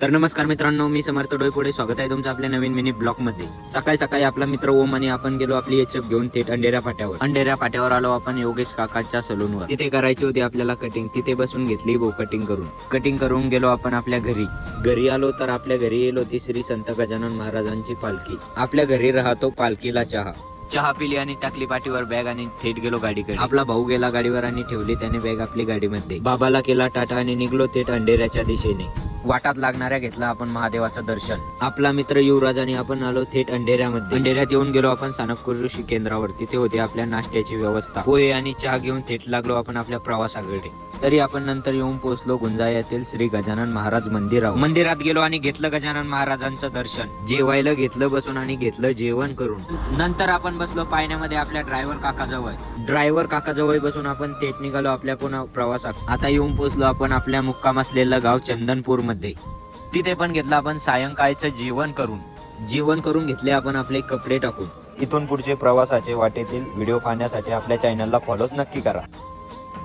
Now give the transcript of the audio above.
तर नमस्कार मित्रांनो, मी समर्थ डोईपुढे स्वागत आहे तुमचं आपल्या नवीन मिनी ब्लॉग मध्ये। सकाळी सकाळी आपला मित्र ओम आणि आपण गेलो आपली एचएफ घेऊन थेट अंधेऱ्या फाट्यावर आलो आपण योगेश काकाच्या सलूनवर। तिथे करायची होती आपल्याला कटिंग, तिथे बसून घेतली भाऊ कटिंग करून गेलो आपण आपल्या घरी आलो तर आपल्या घरी येलो ती श्री संत गजानन महाराजांची पालखी। आपल्या घरी राहतो पालखीला चहा पिली आणि टाकली पाठीवर बॅग आणि थेट गेलो गाडीकडे। आपला भाऊ गेला गाडीवर आणि ठेवली त्याने बॅग आपली गाडीमध्ये। बाबाला केला टाटा आणि निघलो थेट अंधेऱ्याच्या दिशेने। वाटात लागणाऱ्या घेतला आपण महादेवाचं दर्शन। आपला मित्र युवराज आणि आपण आलो थेट अंधेऱ्यात येऊन गेलो आपण सानपपूर ऋषी केंद्रावर। तिथे होती आपल्या नाश्त्याची व्यवस्था, पोहे आणि चहा घेऊन थेट लागलो आपण आपल्या प्रवासाकडे। तरी आपण नंतर येऊन पोहोचलो गुंजा येथील श्री गजानन महाराज मंदिरात गेलो आणि घेतलं गजानन महाराजांचं दर्शन। जेवायला घेतलं बसून आणि घेतलं जेवण करून। नंतर आपण बसलो पायण्यामध्ये आपल्या ड्रायव्हर काकाजवळ बसून आपण थेट निघालो आपल्या पुन्हा प्रवासात। आता येऊन पोहोचलो आपण आपल्या मुक्काम असलेलं गाव चंदनपूर मध्ये। तिथे पण घेतलं आपण सायंकाळचं जेवण करून घेतले आपण आपले कपडे टाकून। इथून पुढचे प्रवासाचे वाटेतील व्हिडिओ पाहण्यासाठी आपल्या चॅनलला फॉलोच नक्की करा।